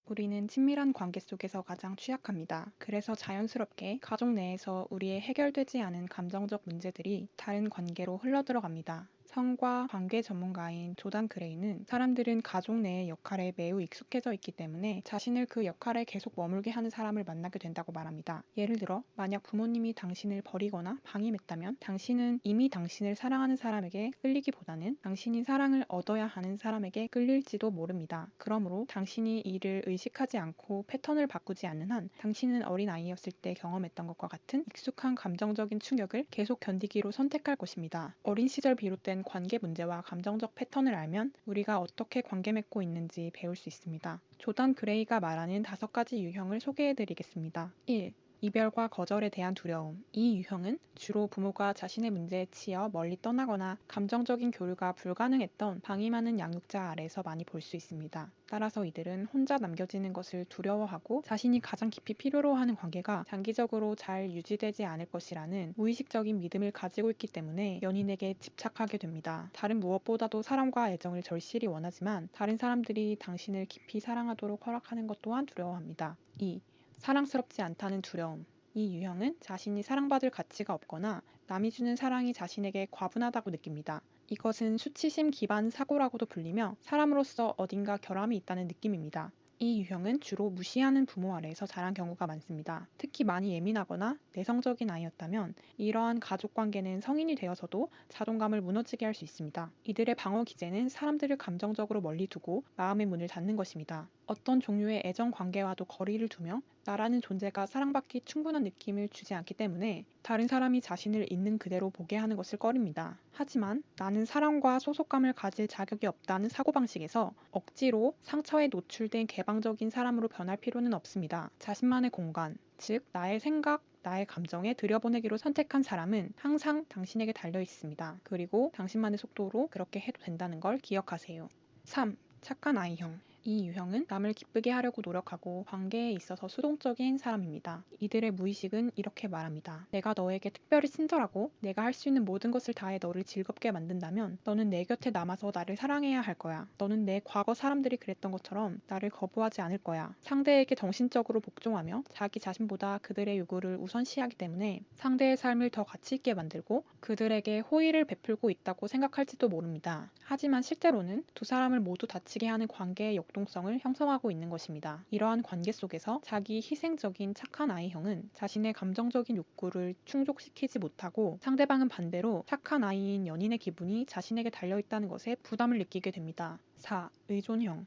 우리는 친밀한 관계 속에서 가장 취약합니다. 그래서 자연스럽게 가족 내에서 우리의 해결되지 않은 감정적 문제들이 다른 관계로 흘러들어갑니다. 성과 관계 전문가인 조단 그레이는 사람들은 가족 내의 역할에 매우 익숙해져 있기 때문에 자신을 그 역할에 계속 머물게 하는 사람을 만나게 된다고 말합니다. 예를 들어, 만약 부모님이 당신을 버리거나 방임했다면 당신은 이미 당신을 사랑하는 사람에게 끌리기보다는 당신이 사랑을 얻어야 하는 사람에게 끌릴지도 모릅니다. 그러므로 당신이 이를 의식하지 않고 패턴을 바꾸지 않는 한 당신은 어린아이였을 때 경험했던 것과 같은 익숙한 감정적인 충격을 계속 견디기로 선택할 것입니다. 어린 시절 비롯된 관계 문제와 감정적 패턴을 알면 우리가 어떻게 관계 맺고 있는지 배울 수 있습니다. 조단 그레이가 말하는 5가지 유형을 소개해드리겠습니다. 1. 이별과 거절에 대한 두려움. 이 유형은 주로 부모가 자신의 문제에 치여 멀리 떠나거나 감정적인 교류가 불가능했던 방임하는 양육자 아래에서 많이 볼 수 있습니다. 따라서 이들은 혼자 남겨지는 것을 두려워하고 자신이 가장 깊이 필요로 하는 관계가 장기적으로 잘 유지되지 않을 것이라는 무의식적인 믿음을 가지고 있기 때문에 연인에게 집착하게 됩니다. 다른 무엇보다도 사랑과 애정을 절실히 원하지만 다른 사람들이 당신을 깊이 사랑하도록 허락하는 것 또한 두려워합니다. 2. 사랑스럽지 않다는 두려움. 이 유형은 자신이 사랑받을 가치가 없거나 남이 주는 사랑이 자신에게 과분하다고 느낍니다. 이것은 수치심 기반 사고라고도 불리며 사람으로서 어딘가 결함이 있다는 느낌입니다. 이 유형은 주로 무시하는 부모 아래에서 자란 경우가 많습니다. 특히 많이 예민하거나 내성적인 아이였다면 이러한 가족 관계는 성인이 되어서도 자존감을 무너지게 할 수 있습니다. 이들의 방어 기제는 사람들을 감정적으로 멀리 두고 마음의 문을 닫는 것입니다. 어떤 종류의 애정 관계와도 거리를 두며 나라는 존재가 사랑받기 충분한 느낌을 주지 않기 때문에 다른 사람이 자신을 있는 그대로 보게 하는 것을 꺼립니다. 하지만 나는 사랑과 소속감을 가질 자격이 없다는 사고방식에서 억지로 상처에 노출된 개방적인 사람으로 변할 필요는 없습니다. 자신만의 공간, 즉 나의 생각, 나의 감정에 들여보내기로 선택한 사람은 항상 당신에게 달려 있습니다. 그리고 당신만의 속도로 그렇게 해도 된다는 걸 기억하세요. 3. 착한 아이형. 이 유형은 남을 기쁘게 하려고 노력하고 관계에 있어서 수동적인 사람입니다. 이들의 무의식은 이렇게 말합니다. 내가 너에게 특별히 친절하고 내가 할 수 있는 모든 것을 다해 너를 즐겁게 만든다면 너는 내 곁에 남아서 나를 사랑해야 할 거야. 너는 내 과거 사람들이 그랬던 것처럼 나를 거부하지 않을 거야. 상대에게 정신적으로 복종하며 자기 자신보다 그들의 요구를 우선시하기 때문에 상대의 삶을 더 가치 있게 만들고 그들에게 호의를 베풀고 있다고 생각할지도 모릅니다. 하지만 실제로는 두 사람을 모두 다치게 하는 관계의 역동성을 형성하고 있는 것입니다. 이러한 관계 속에서 자기 희생적인 착한 아이형은 자신의 감정적인 욕구를 충족시키지 못하고 상대방은 반대로 착한 아이인 연인의 기분이 자신에게 달려있다는 것에 부담을 느끼게 됩니다. 4. 의존형.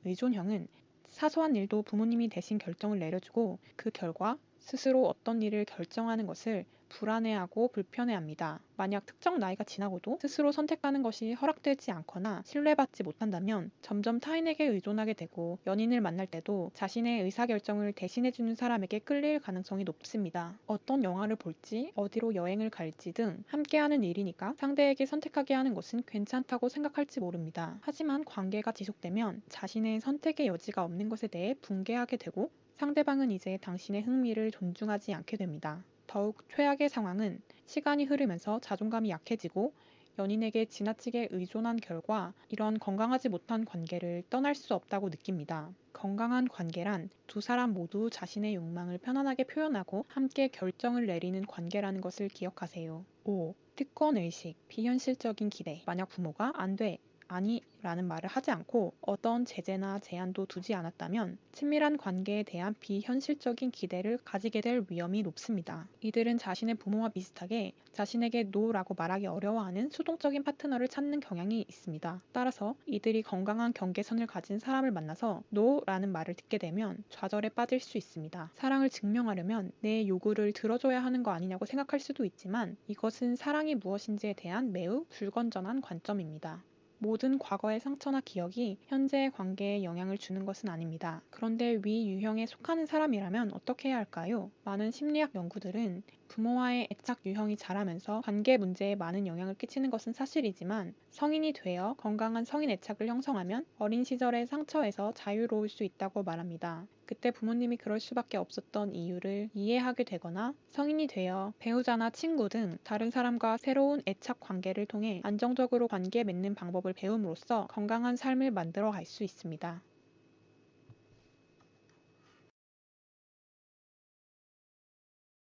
의존형은 사소한 일도 부모님이 대신 결정을 내려주고 그 결과 스스로 어떤 일을 결정하는 것을 불안해하고 불편해합니다. 만약 특정 나이가 지나고도 스스로 선택하는 것이 허락되지 않거나 신뢰받지 못한다면 점점 타인에게 의존하게 되고 연인을 만날 때도 자신의 의사결정을 대신해주는 사람에게 끌릴 가능성이 높습니다. 어떤 영화를 볼지, 어디로 여행을 갈지 등 함께하는 일이니까 상대에게 선택하게 하는 것은 괜찮다고 생각할지 모릅니다. 하지만 관계가 지속되면 자신의 선택의 여지가 없는 것에 대해 붕괴하게 되고 상대방은 이제 당신의 흥미를 존중하지 않게 됩니다. 더욱 최악의 상황은 시간이 흐르면서 자존감이 약해지고 연인에게 지나치게 의존한 결과 이런 건강하지 못한 관계를 떠날 수 없다고 느낍니다. 건강한 관계란 두 사람 모두 자신의 욕망을 편안하게 표현하고 함께 결정을 내리는 관계라는 것을 기억하세요. 5. 특권의식, 비현실적인 기대. 만약 부모가 안 돼, 아니 라는 말을 하지 않고 어떤 제재나 제한도 두지 않았다면 친밀한 관계에 대한 비현실적인 기대를 가지게 될 위험이 높습니다. 이들은 자신의 부모와 비슷하게 자신에게 노라고 말하기 어려워하는 수동적인 파트너를 찾는 경향이 있습니다. 따라서 이들이 건강한 경계선을 가진 사람을 만나서 노라는 말을 듣게 되면 좌절에 빠질 수 있습니다. 사랑을 증명하려면 내 요구를 들어줘야 하는 거 아니냐고 생각할 수도 있지만 이것은 사랑이 무엇인지에 대한 매우 불건전한 관점입니다. 모든 과거의 상처나 기억이 현재의 관계에 영향을 주는 것은 아닙니다. 그런데 위 유형에 속하는 사람이라면 어떻게 해야 할까요? 많은 심리학 연구들은 부모와의 애착 유형이 자라면서 관계 문제에 많은 영향을 끼치는 것은 사실이지만 성인이 되어 건강한 성인 애착을 형성하면 어린 시절의 상처에서 자유로울 수 있다고 말합니다. 그때 부모님이 그럴 수밖에 없었던 이유를 이해하게 되거나 성인이 되어 배우자나 친구 등 다른 사람과 새로운 애착 관계를 통해 안정적으로 관계 맺는 방법을 배움으로써 건강한 삶을 만들어 갈 수 있습니다.